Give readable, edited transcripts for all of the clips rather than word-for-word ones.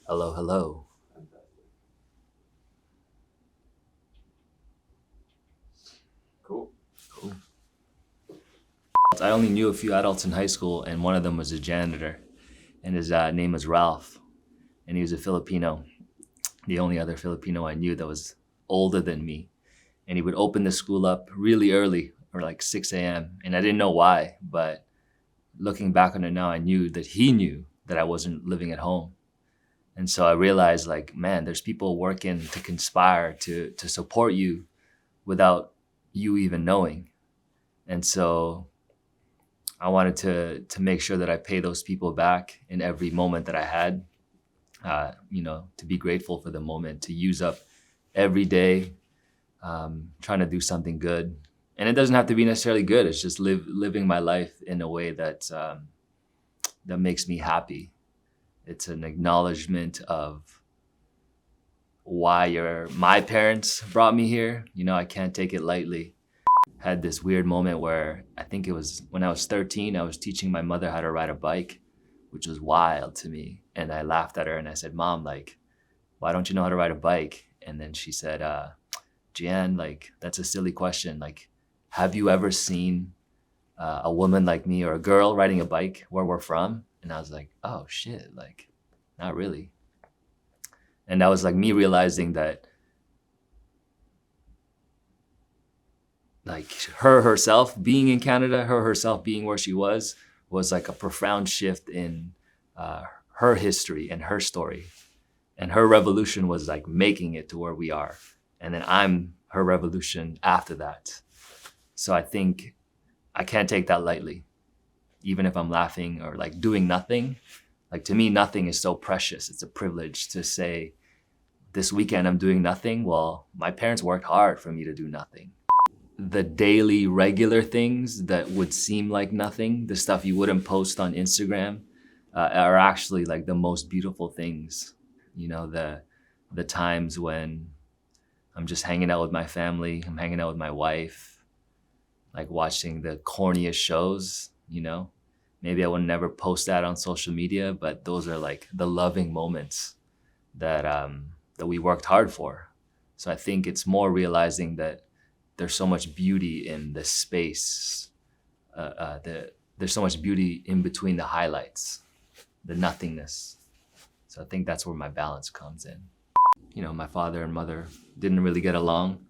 Hello, hello. Cool. Cool. I only knew a few adults in high school, and one of them was a janitor, and his name was Ralph, and he was a Filipino, the only other Filipino I knew that was older than me. And he would open the school up really early, or like 6 a.m., and I didn't know why, but looking back on it now, I knew that he knew that I wasn't living at home. And so I realized, like, man, there's people working to conspire to support you without you even knowing. And so I wanted to make sure that I pay those people back in every moment that I had. To be grateful for the moment, to use up every day, trying to do something good. And it doesn't have to be necessarily good. It's just living my life in a way that makes me happy. It's an acknowledgement of why my parents brought me here. I can't take it lightly. Had this weird moment where I think it was when I was 13, I was teaching my mother how to ride a bike, which was wild to me. And I laughed at her and I said, Mom, like, why don't you know how to ride a bike? And then she said, Jian, like, that's a silly question. Like, have you ever seen a woman like me or a girl riding a bike where we're from? And I was like, oh shit, like, not really. And that was like me realizing that, like, her herself being in Canada, her herself being where she was like a profound shift in her history and her story. And her revolution was like making it to where we are. And then I'm her revolution after that. So I think I can't take that lightly, even if I'm laughing or like doing nothing. Like, to me, nothing is so precious. It's a privilege to say, this weekend I'm doing nothing. Well, my parents worked hard for me to do nothing. The daily regular things that would seem like nothing, the stuff you wouldn't post on Instagram, are actually like the most beautiful things. The times when I'm just hanging out with my family, I'm hanging out with my wife, like watching the corniest shows. Maybe I would never post that on social media, but those are like the loving moments that we worked hard for. So I think it's more realizing that there's so much beauty in the space. There's so much beauty in between the highlights, the nothingness. So I think that's where my balance comes in. My father and mother didn't really get along,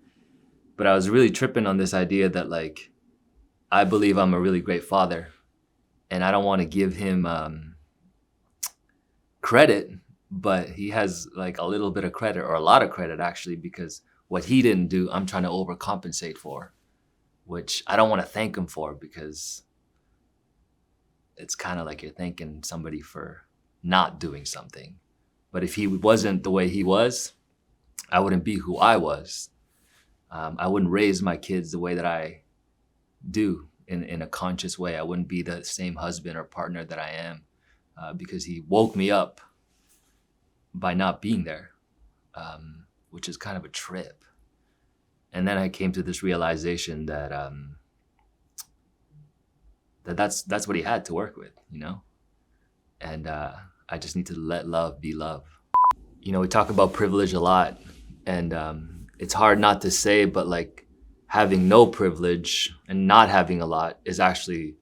but I was really tripping on this idea that, like, I believe I'm a really great father, and I don't want to give him credit, but he has like a little bit of credit, or a lot of credit actually, because what he didn't do, I'm trying to overcompensate for, which I don't want to thank him for, because it's kind of like you're thanking somebody for not doing something. But if he wasn't the way he was, I wouldn't be who I was. I wouldn't raise my kids the way that I do in a conscious way. I wouldn't be the same husband or partner that I am, because he woke me up by not being there, which is kind of a trip. And then I came to this realization that that's what he had to work with, and I just need to let love be love. We talk about privilege a lot, and it's hard not to say, but like, having no privilege and not having a lot is actually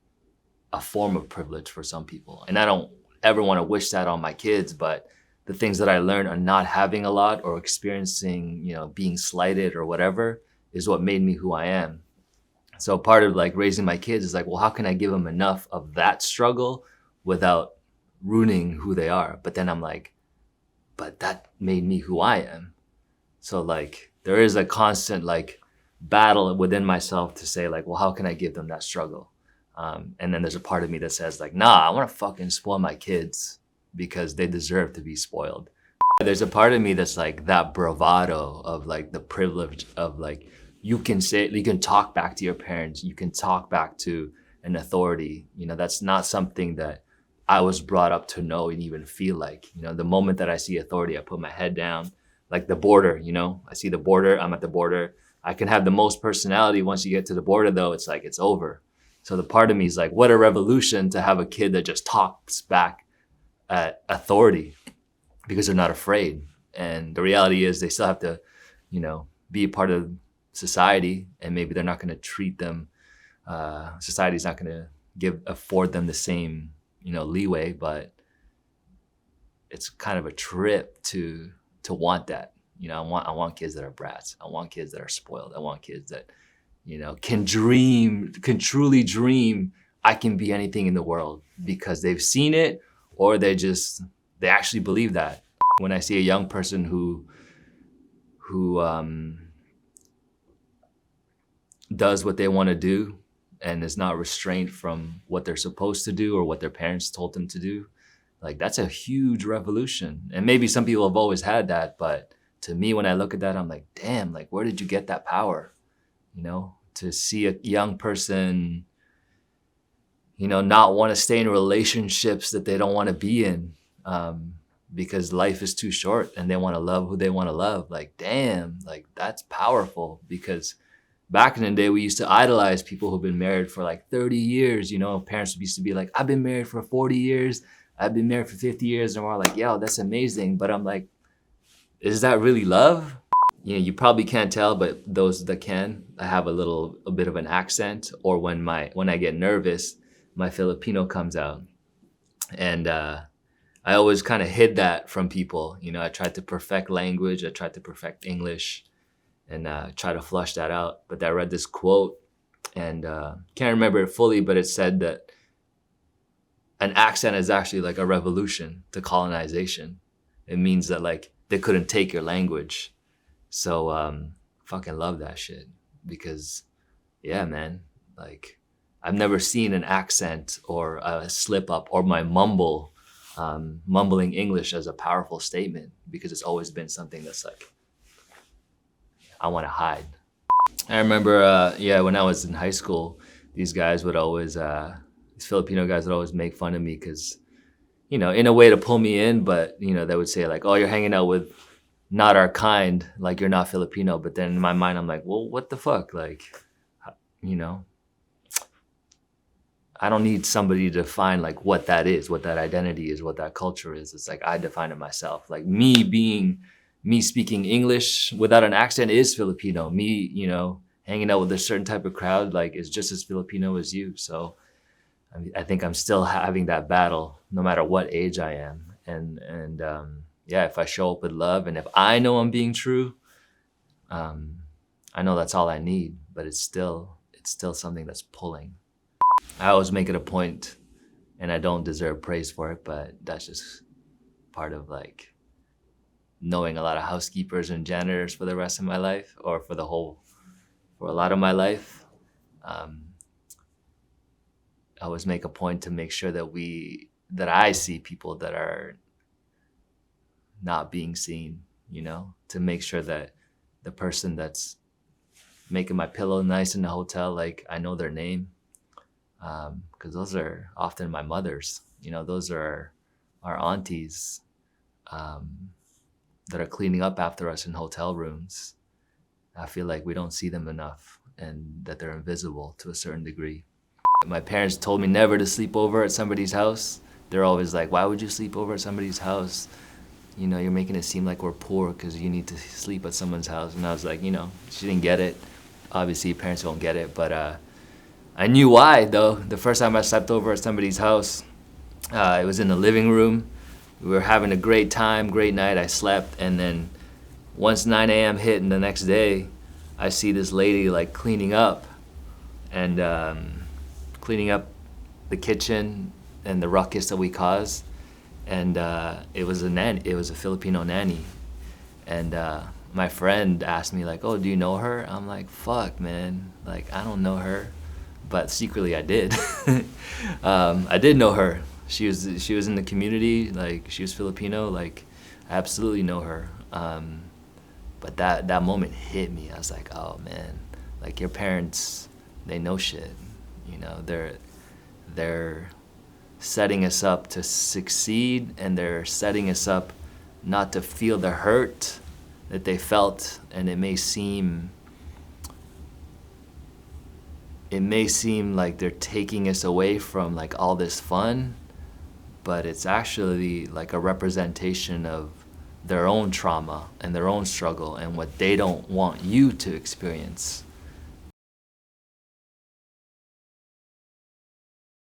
a form of privilege for some people. And I don't ever want to wish that on my kids, but the things that I learned on not having a lot, or experiencing, being slighted or whatever, is what made me who I am. So part of like raising my kids is like, well, how can I give them enough of that struggle without ruining who they are? But then I'm like, but that made me who I am. So like, there is a constant like battle within myself to say like, well, how can I give them that struggle? And then there's a part of me that says like, nah, I want to fucking spoil my kids because they deserve to be spoiled. There's a part of me that's like that bravado of like the privilege of like, you can talk back to your parents, you can talk back to an authority. That's not something that I was brought up to know and even feel like. The moment that I see authority, I put my head down. Like the border, I see the border, I'm at the border. I can have the most personality. Once you get to the border though, it's like, it's over. So the part of me is like, what a revolution to have a kid that just talks back at authority. because they're not afraid. And the reality is they still have to, be a part of society, and maybe they're not going to treat them. Society's not going to afford them the same, leeway, but it's kind of a trip to want that. I want kids that are brats. I want kids that are spoiled. I want kids that, can truly dream I can be anything in the world because they've seen it, or they actually believe that. When I see a young person who does what they want to do and is not restrained from what they're supposed to do or what their parents told them to do, like, that's a huge revolution. And maybe some people have always had that, but to me, when I look at that, I'm like, damn, like, where did you get that power? To see a young person, not want to stay in relationships that they don't want to be in, because life is too short and they want to love who they want to love. Like, damn, like, that's powerful. Because back in the day, we used to idolize people who've been married for like 30 years. Parents used to be like, I've been married for 40 years. I've been married for 50 years. And we're like, yo, that's amazing. But I'm like, is that really love? You probably can't tell, but those that can, I have a bit of an accent, or when I get nervous, my Filipino comes out. And I always kind of hid that from people. I tried to perfect language. I tried to perfect English and try to flush that out. But I read this quote, and can't remember it fully, but it said that an accent is actually like a revolution to colonization. It means that, like, they couldn't take your language. So fucking love that shit, because yeah, man, like, I've never seen an accent or a slip up or my mumbling English as a powerful statement, because it's always been something that's like, I want to hide. I remember, when I was in high school, these Filipino guys would always make fun of me because, in a way to pull me in, but, they would say like, oh, you're hanging out with not our kind, like, you're not Filipino. But then in my mind, I'm like, well, what the fuck? Like, I don't need somebody to define like what that is, what that identity is, what that culture is. It's like, I define it myself. Like, me speaking English without an accent is Filipino. Me, hanging out with a certain type of crowd, like, is just as Filipino as you. So I think I'm still having that battle no matter what age I am. And if I show up with love, and if I know I'm being true, I know that's all I need, but it's still something that's pulling. I always make it a point, and I don't deserve praise for it, but that's just part of, like, knowing a lot of housekeepers and janitors for the rest of my life, or for a lot of my life. I always make a point to make sure that I see people that are not being seen, to make sure that the person that's making my pillow nice in the hotel, like, I know their name. Because those are often my mothers, those are our aunties that are cleaning up after us in hotel rooms. I feel like we don't see them enough, and that they're invisible to a certain degree. My parents told me never to sleep over at somebody's house. They're always like, why would you sleep over at somebody's house? You're making it seem like we're poor because you need to sleep at someone's house. And I was like, she didn't get it. Obviously, parents don't get it, but I knew why, though. The first time I slept over at somebody's house, it was in the living room. We were having a great time, great night. I slept, and then once 9 a.m. hit, and the next day, I see this lady, like, cleaning up, and cleaning up the kitchen and the ruckus that we caused. And it was a Filipino nanny. And my friend asked me, like, oh, do you know her? I'm like, fuck, man. Like, I don't know her. But secretly I did. I did know her. She was in the community, like, she was Filipino, like, I absolutely know her. But that moment hit me. I was like, oh man, like, your parents, they know shit. They're setting us up to succeed, and they're setting us up not to feel the hurt that they felt. And it may seem like they're taking us away from, like, all this fun, but it's actually like a representation of their own trauma and their own struggle and what they don't want you to experience.